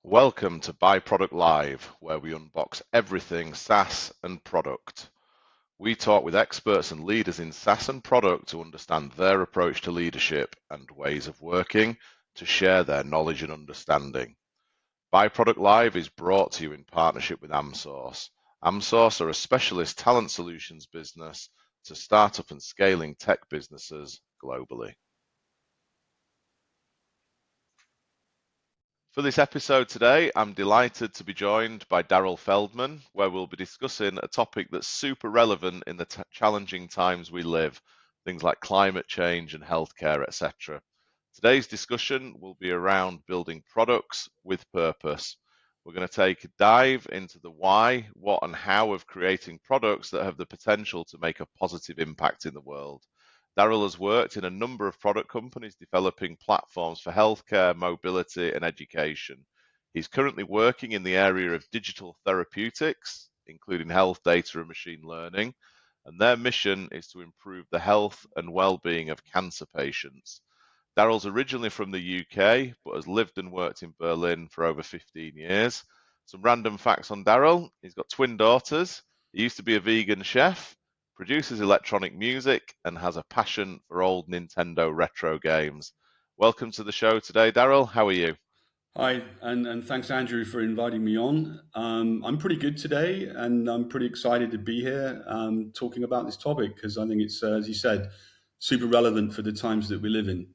Welcome to byProduct Live, where we unbox everything SaaS and product. We talk with experts and leaders in SaaS and product to understand their approach to leadership and ways of working, to share their knowledge and understanding. byProduct Live is brought to you in partnership with AmSource. AmSource are a specialist talent solutions business to startup and scaling tech businesses globally. For this episode today, I'm delighted to be joined by Darryl Feldman, where we'll be discussing a topic that's super relevant in the challenging times we live, things like climate change and healthcare, etc. Today's discussion will be around building products with purpose. We're going to take a dive into the why, what, and how of creating products that have the potential to make a positive impact in the world. Darryl has worked in a number of product companies developing platforms for healthcare, mobility, and education. He's currently working in the area of digital therapeutics, including health data and machine learning, and their mission is to improve the health and well-being of cancer patients. Darryl's originally from the UK, but has lived and worked in Berlin for over 15 years. Some random facts on Darryl: he's got twin daughters, he used to be a vegan chef, produces electronic music, and has a passion for old Nintendo retro games. Welcome to the show today, Darryl. How are you? Hi, and thanks, Andrew, for inviting me on. I'm pretty good today, and I'm pretty excited to be here talking about this topic because I think it's, as you said, super relevant for the times that we live in.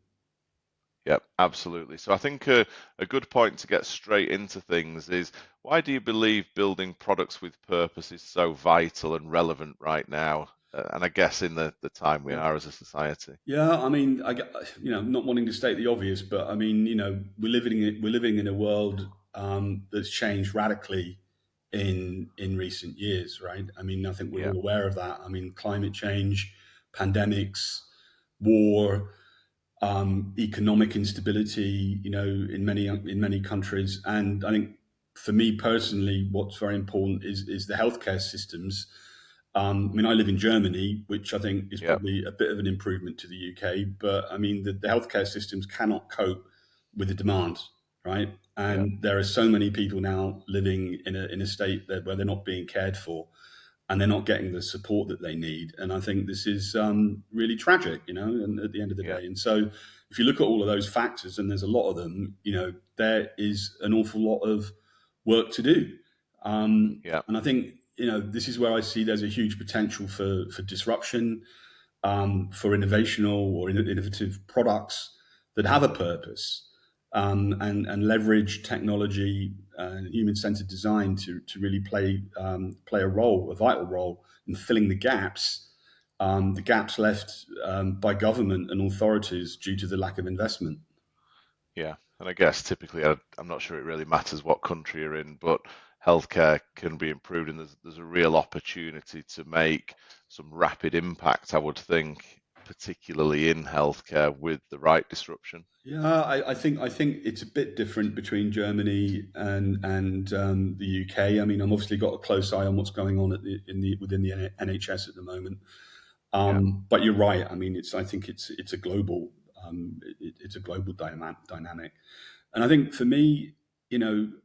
Yep, absolutely. So I think a good point to get straight into things is, why do you believe building products with purpose is so vital and relevant right now? And I guess in the time we Yeah, are as a society. yeah. I mean, not wanting to state the obvious, but I mean, we're living in a world that's changed radically in recent years, right? I mean, I think we're Yeah, all aware of that. I mean, climate change, pandemics, war, economic instability, in many countries. And I think for me personally, what's very important is the healthcare systems. I mean, I live in Germany, which I think is yeah, probably a bit of an improvement to the UK. But I mean, the healthcare systems cannot cope with the demand, right? yeah, And there are so many people now living in a state where they're not being cared for and they're not getting the support that they need. And I think this is really tragic, and at the end of the yeah, day. And so if you look at all of those factors, and there's a lot of them, there is an awful lot of work to do. yeah, And I think, this is where I see there's a huge potential for disruption, for innovative products that have a purpose, and leverage technology and human-centered design to really play a vital role in filling the gaps left by government and authorities due to the lack of investment. yeah. And I guess typically, I'm not sure it really matters what country you're in, but healthcare can be improved, and there's a real opportunity to make some rapid impact, I would think, particularly in healthcare with the right disruption. Yeah, I think it's a bit different between Germany and the UK. I mean, I've obviously got a close eye on what's going on within the NHS at the moment. Yeah, But you're right. I mean, I think it's a global it's a global dynamic. And I think for me,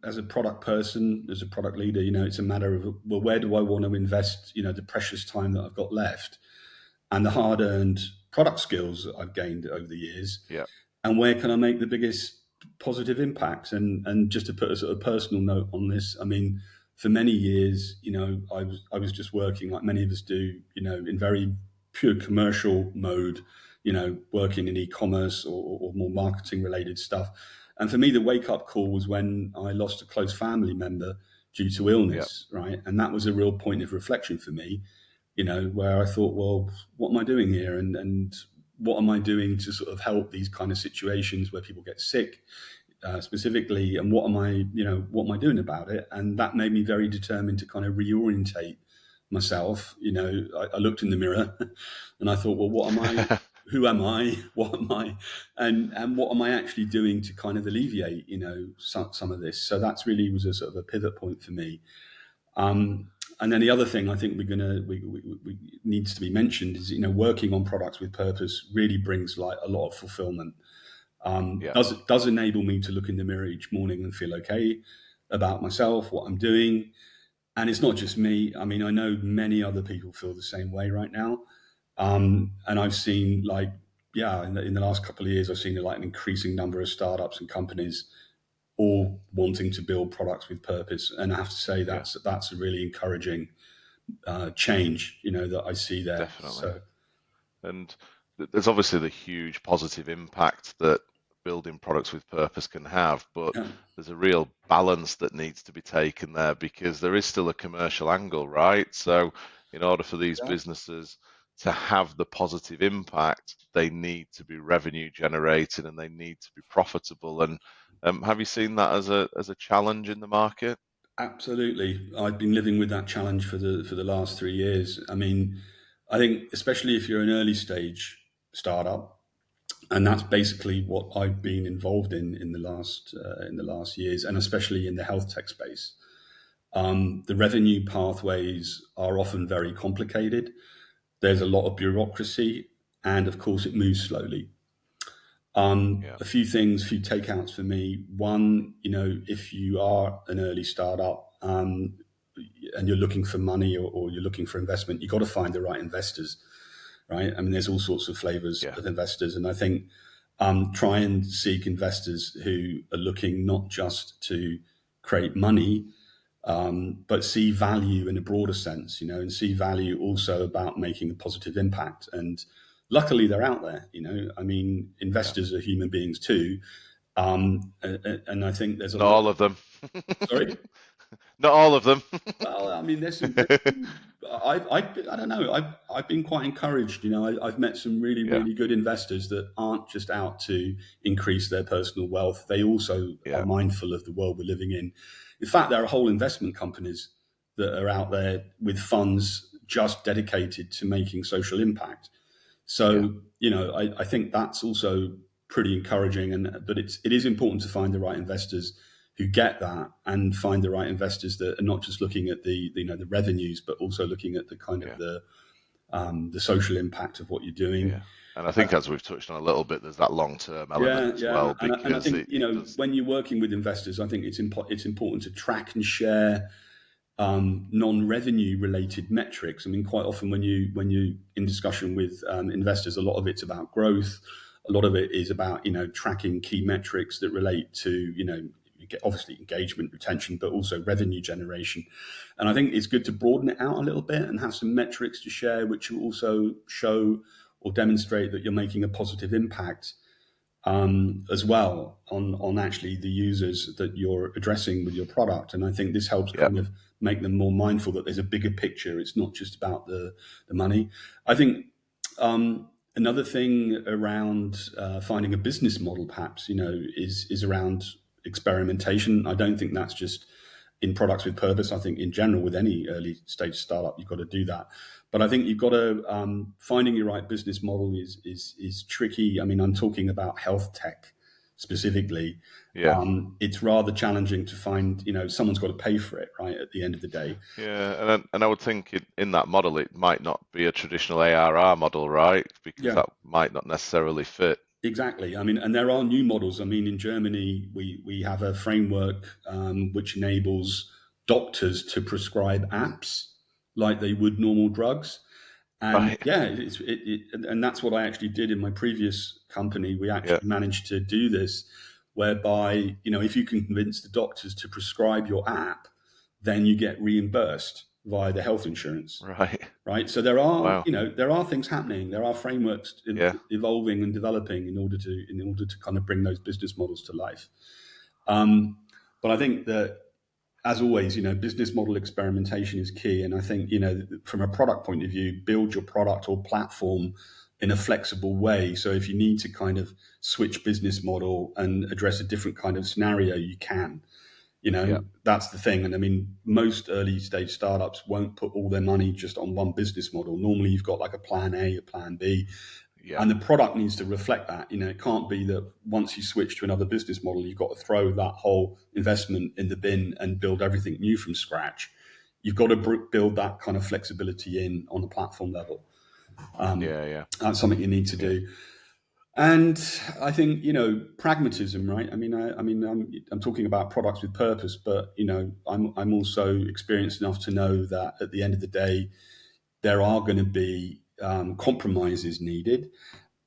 as a product person, as a product leader, it's a matter of, well, where do I want to invest, the precious time that I've got left and the hard-earned product skills that I've gained over the years, yeah, and where can I make the biggest positive impact? And just to put a sort of personal note on this, I mean, for many years, I was just working like many of us do, in very pure commercial mode, working in e-commerce or more marketing related stuff. And for me, the wake up call was when I lost a close family member due to yeah, illness, right? And that was a real point of reflection for me, where I thought, well, what am I doing here? And what am I doing to sort of help these kind of situations where people get sick, specifically? And what am I doing about it? And that made me very determined to kind of reorientate myself. I looked in the mirror and I thought, well, what am I? Who am I? What am I? And what am I actually doing to kind of alleviate, some of this? So that's really was a sort of a pivot point for me. And then the other thing I think we needs to be mentioned is, working on products with purpose really brings like a lot of fulfillment. Yeah. Does enable me to look in the mirror each morning and feel okay about myself, what I'm doing. And it's not just me. I mean, I know many other people feel the same way right now. And I've seen like, yeah, in the last couple of years, I've seen like an increasing number of startups and companies all wanting to build products with purpose. And I have to say Yeah. that's a really encouraging change, that I see there. Definitely. So And there's obviously the huge positive impact that building products with purpose can have, but yeah, there's a real balance that needs to be taken there because there is still a commercial angle, right? So, in order for these yeah, businesses to have the positive impact, they need to be revenue generating and they need to be profitable. And have you seen that as a challenge in the market? absolutely. I've been living with that challenge for the last 3 years. I mean, I think especially if you're an early stage startup, and that's basically what I've been involved in the last years, and especially in the health tech space. The revenue pathways are often very complicated. There's a lot of bureaucracy, and of course, it moves slowly. Yeah, A few things, a few takeouts for me. One, if you are an early startup and you're looking for money or you're looking for investment, you've got to find the right investors, right? I mean, there's all sorts of flavors yeah, of investors, and I think try and seek investors who are looking not just to create money, but see value in a broader sense, and see value also about making a positive impact. And luckily, they're out there. I mean, yeah. investors are human beings too, and I think there's a Not lot. all of them. Sorry. Not all of them. Well, I mean, I don't know. I've been quite encouraged. I've met some really, Yeah, really good investors that aren't just out to increase their personal wealth. They also are yeah, mindful of the world we're living in. In fact, there are whole investment companies that are out there with funds just dedicated to making social impact. yeah, So, I think that's also pretty encouraging, but it is important to find the right investors who get that and find the right investors that are not just looking at the revenues, but also looking at the kind of yeah. the social impact of what you're doing. Yeah. And I think as we've touched on a little bit, there's that long-term element Yeah, as yeah, well and I because think it does. when you're working with investors, I think it's important to track and share non-revenue related metrics. I mean, quite often when you in discussion with investors, a lot of it's about growth. A lot of it is about tracking key metrics that relate to you get obviously engagement, retention, but also revenue generation. And I think it's good to broaden it out a little bit and have some metrics to share, which will also show or demonstrate that you're making a positive impact as well on actually the users that you're addressing with your product. And I think this helps Yeah, kind of make them more mindful that there's a bigger picture. It's not just about the money. I think another thing around finding a business model, perhaps, is around experimentation. I don't think that's just in products with purpose. I think in general with any early stage startup, you've got to do that. But I think you've got to finding your right business model is tricky. I mean, I'm talking about health tech specifically. yeah, It's rather challenging to find. Someone's got to pay for it, right? At the end of the day. yeah. And I would think in that model, it might not be a traditional ARR model, right? Because Yeah. that might not necessarily fit. Exactly. I mean, and there are new models. I mean, in Germany, we have a framework which enables doctors to prescribe apps like they would normal drugs. And Right. yeah, and that's what I actually did in my previous company. We Yeah. actually managed to do this, whereby if you can convince the doctors to prescribe your app, then you get reimbursed via the health insurance, Right. right? So there are Wow. there are things happening. There are frameworks Yeah. evolving and developing in order to kind of bring those business models to life. Um, but I think that, as always, business model experimentation is key. And I think, from a product point of view, build your product or platform in a flexible way. So if you need to kind of switch business model and address a different kind of scenario, you can. Yeah. That's the thing. And I mean, most early stage startups won't put all their money just on one business model. Normally, you've got like a plan A, a plan B, Yeah. and the product needs to reflect that. It can't be that once you switch to another business model, you've got to throw that whole investment in the bin and build everything new from scratch. You've got to build that kind of flexibility in on the platform level. Yeah. Yeah. That's something you need to Yeah. do. And I think, pragmatism, right? I'm talking about products with purpose, but I'm also experienced enough to know that at the end of the day, there are going to be compromises needed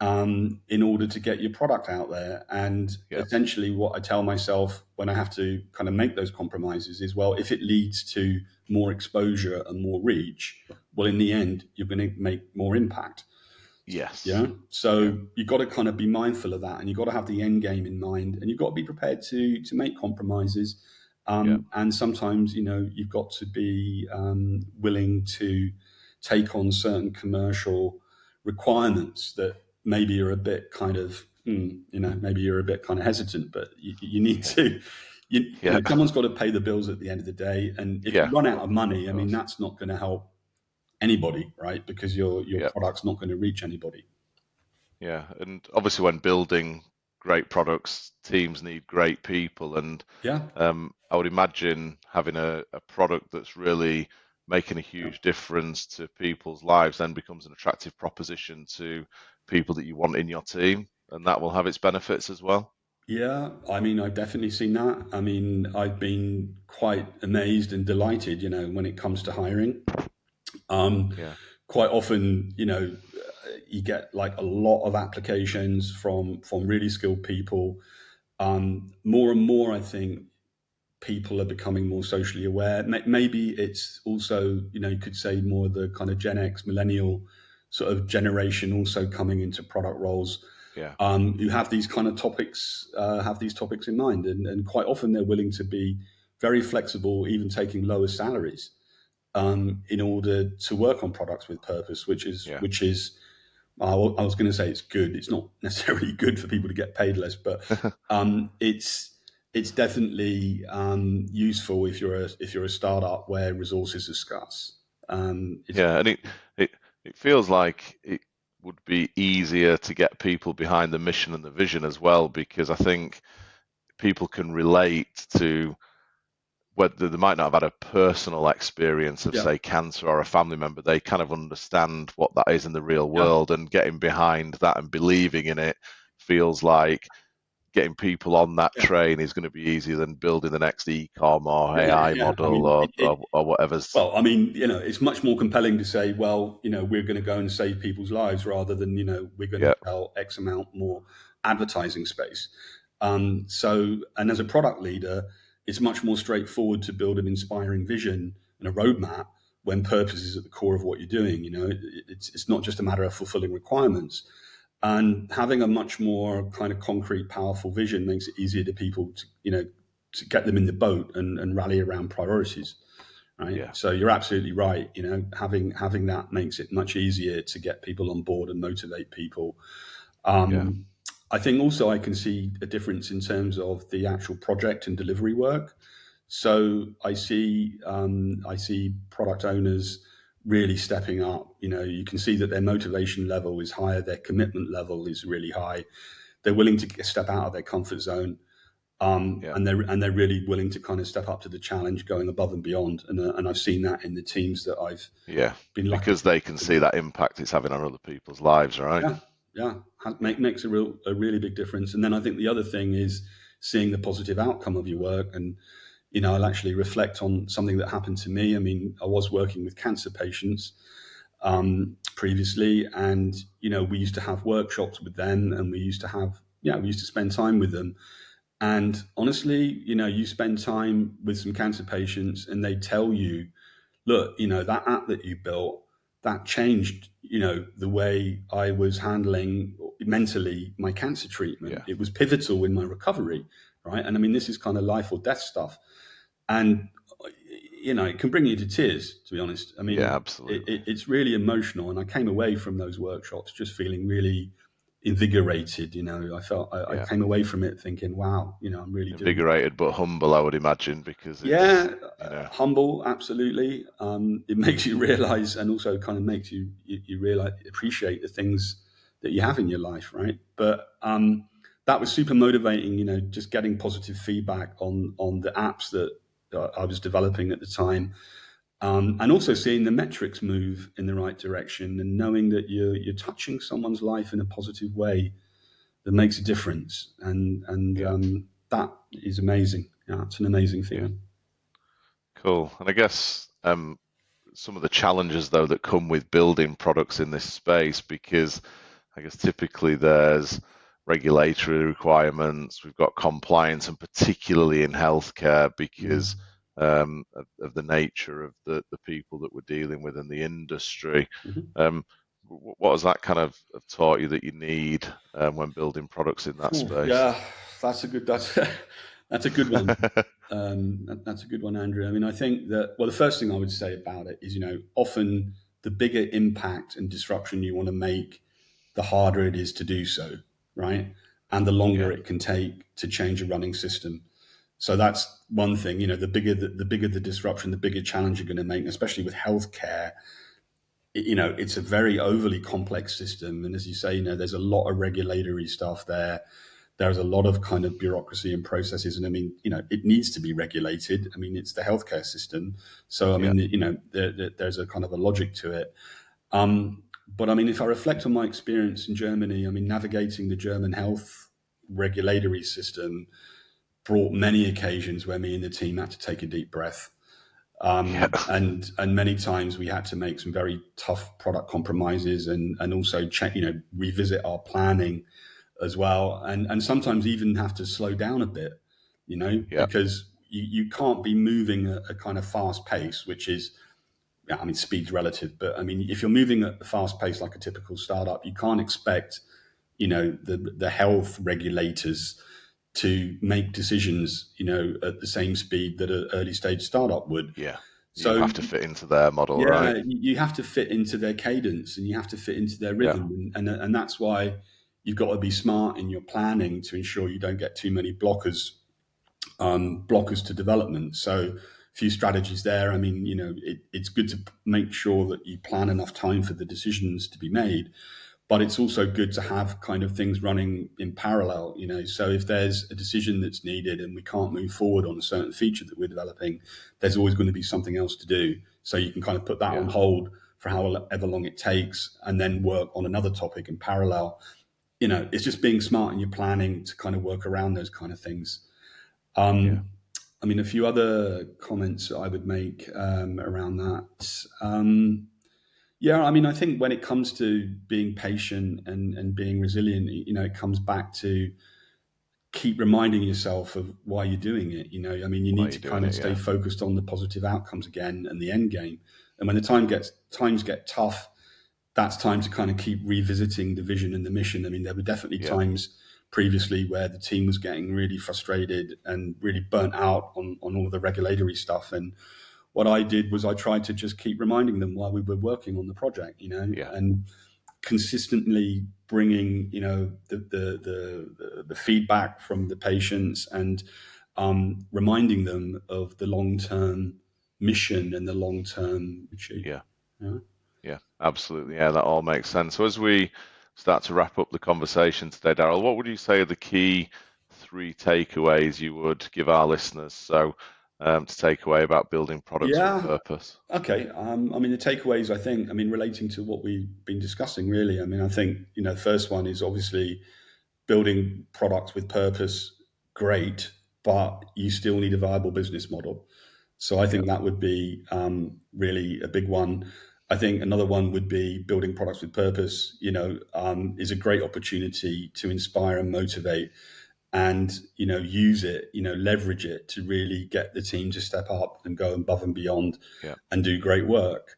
in order to get your product out there. And Yeah. essentially, what I tell myself when I have to kind of make those compromises is, well, if it leads to more exposure and more reach, well, in the end, you're going to make more impact. Yes. Yeah. Yeah. So you've got to kind of be mindful of that, and you've got to have the end game in mind, and you've got to be prepared to make compromises. Yeah. And sometimes, you've got to be willing to take on certain commercial requirements that maybe are a bit kind of, maybe you're a bit kind of hesitant, but you need Yeah. to. Yeah. Someone's got to pay the bills at the end of the day, and if you Yeah. run out of money, Of I mean, course. that's not going to help anybody, right? Because your Yeah. product's not going to reach anybody. Yeah. And obviously, when building great products, teams need great people. And Yeah, I would imagine having a product that's really making a huge difference to people's lives then becomes an attractive proposition to people that you want in your team, and that will have its benefits as well. yeah. I mean, I've definitely seen that. I mean, I've been quite amazed and delighted, when it comes to hiring. Um, Yeah. Quite often, you get like a lot of applications from really skilled people. More and more, I think people are becoming more socially aware. Maybe it's also, you could say more the kind of Gen X, millennial sort of generation also coming into product roles, Yeah. who have these kind of topics, have these topics in mind, and quite often they're willing to be very flexible, even taking lower salaries, in order to work on products with purpose, Yeah. which is I was going to say it's good. It's not necessarily good for people to get paid less, but it's definitely useful if you're a startup where resources are scarce. It's Yeah, and it it feels like it would be easier to get people behind the mission and the vision as well, because I think people can relate to whether they might not have had a personal experience of, Yeah, say, cancer or a family member. They kind of understand what that is in the real yeah, world, and getting behind that and believing in it feels like getting people on that yeah, train is going to be easier than building the next e-com or yeah, AI yeah. I model mean, or whatever's. well, I mean, it's much more compelling to say, well, we're going to go and save people's lives rather than, we're going to Yeah, sell X amount more advertising space. And as a product leader, it's much more straightforward to build an inspiring vision and a roadmap when purpose is at the core of what you're doing. It's not just a matter of fulfilling requirements. And having a much more kind of concrete, powerful vision makes it easier to people to get them in the boat and rally around priorities, right? yeah, So you're absolutely right. Having that makes it much easier to get people on board and motivate people. yeah, Um, I think also I can see a difference in terms of the actual project and delivery work. So I see product owners really stepping up. You can see that their motivation level is higher, their commitment level is really high. They're willing to step out of their comfort zone, yeah. and they're really willing to kind of step up to the challenge, going above and beyond. And I've seen that in the teams that I've Yeah, been lucky because they can to see work. that impact it's having on other people's lives, right? Yeah, yeah, Yeah, makes a really big difference. And then I think the other thing is seeing the positive outcome of your work. And I'll actually reflect on something that happened to me. I mean, I was working with cancer patients previously, and we used to have workshops with them, and we used to spend time with them. And honestly, you spend time with some cancer patients, and they tell you, look, that app that you built, that changed, the way I was handling mentally my cancer treatment. yeah, It was pivotal in my recovery, right? And I mean, this is kind of life or death stuff. And, it can bring you to tears, to be honest. I yeah, mean, absolutely. it's really emotional. And I came away from those workshops just feeling really invigorated. I Yeah, came away from it thinking, wow, I'm really doing. invigorated but humble, I would imagine, because it's, Yeah, you know, humble, absolutely. It makes you realize, and also kind of makes you realize, appreciate the things that you have in your life, right? But that was super motivating. Just getting positive feedback on the apps that I was developing at the time, and also seeing the metrics move in the right direction, and knowing that you're touching someone's life in a positive way. that makes a difference, and Yeah. that is amazing. Yeah, it's an amazing Yeah. feeling. Cool. And I guess some of the challenges though that come with building products in this space, because I guess typically there's regulatory requirements, we've got compliance, and particularly in healthcare because Mm. of the nature of the people that we're dealing with in the industry. Mhm. Um, what has that kind of taught you that you need when building products in that Phew, space? yeah, that's that's a good one. That's a good one, Andrew. I mean, I think that, well, the first thing I would say about it is, often the bigger impact and disruption you want to make, the harder it is to do so, right? And the longer Yeah, it can take to change a running system. So that's one thing. The bigger the disruption, the bigger challenge you're going to make, especially with healthcare. It's a very overly complex system, and as you say, there's a lot of regulatory stuff there. There's a lot of kind of bureaucracy and processes, and I mean, it needs to be regulated. I mean, it's the healthcare system, so I yeah, mean, there's a kind of a logic to it. But I mean, if I reflect on my experience in Germany, I mean, navigating the German health regulatory system brought many occasions where me and the team had to take a deep breath. yeah, And many times we had to make some very tough product compromises, and also revisit our planning as well, and sometimes even have to slow down a bit, yeah, because you can't be moving at a kind of fast pace, which is, yeah, I mean, speed's relative, but I mean, if you're moving at a fast pace like a typical startup, you can't expect, the health regulators to make decisions, at the same speed that an early stage startup would. yeah. You So have to fit into their model, yeah, right? you have to fit into their cadence, and you have to fit into their Yeah, rhythm, and that's why you've got to be smart in your planning to ensure you don't get too many blockers to development. So a few strategies there. I mean, it's good to make sure that you plan enough time for the decisions to be made, but it's also good to have kind of things running in parallel. So if there's a decision that's needed and we can't move forward on a certain feature that we're developing, there's always going to be something else to do. So you can kind of put that on yeah, hold for however long it takes, and then work on another topic in parallel. It's just being smart in your planning to kind of work around those kind of things. yeah, um, I mean, a few other comments I would make around that. Yeah, I mean, I think when it comes to being patient and being resilient, it comes back to keep reminding yourself of why you're doing it. I mean, you why are need you to doing kind of it? stay Yeah, focused on the positive outcomes again and the end game. And when the times get tough, that's time to kind of keep revisiting the vision and the mission. I mean, there were definitely yeah, times previously where the team was getting really frustrated and really burnt out on all the regulatory stuff. And what I did was I tried to just keep reminding them while we were working on the project, yeah, and consistently bringing, the feedback from the patients, and reminding them of the long term mission and the long term achieve. yeah, Yeah. yeah. Absolutely. Yeah, that all makes sense. So as we start to wrap up the conversation today, Darryl, what would you say are the key three takeaways you would give our listeners? So to take away about building products with Yeah. purpose. Okay. I mean, the takeaways, I think, I mean, relating to what we've been discussing, really, I mean, I think, the first one is obviously building products with purpose, great, but you still need a viable business model. So I Yeah, think that would be really a big one. I think another one would be building products with purpose, is a great opportunity to inspire and motivate, and use it, leverage it to really get the team to step up and go above and beyond yeah, and do great work.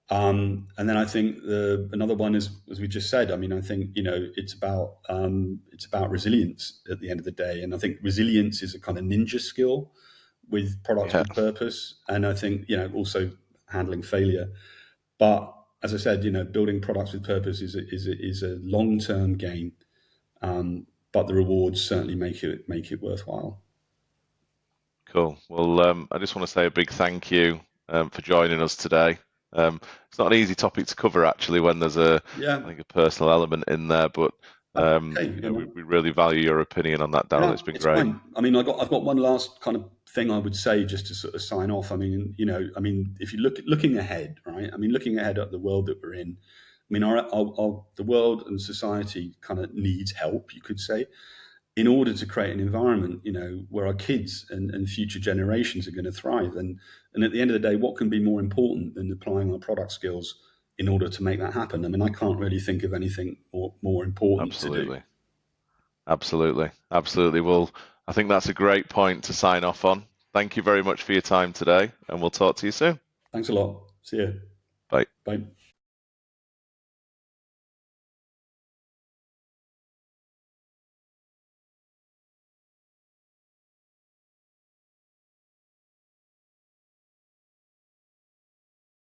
And then I think another one is, as we just said, I mean, I think, it's about resilience at the end of the day. And I think resilience is a kind of ninja skill with products yeah, with purpose. And I think, also handling failure. But as I said, building products with purpose is a long-term game. But the rewards certainly make it worthwhile. cool. Well, I just want to say a big thank you for joining us today. It's not an easy topic to cover actually when there's Yeah. I think a personal element in there, but That's okay. we really value your opinion on that, Darryl. Yeah, It's been it's great. fine. I mean, I've got one last kind of thing I would say just to sort of sign off. I mean, if you looking ahead, right? I mean, looking ahead at the world that we're in, mean, the world and society kind of needs help, you could say, in order to create an environment, where our kids and future generations are going to thrive. And at the end of the day, what can be more important than applying our product skills in order to make that happen? I mean, I can't really think of anything more important to do. Absolutely. Absolutely. Absolutely. Well, I think that's a great point to sign off on. Thank you very much for your time today, and we'll talk to you soon. Thanks a lot. See you. Bye. Bye.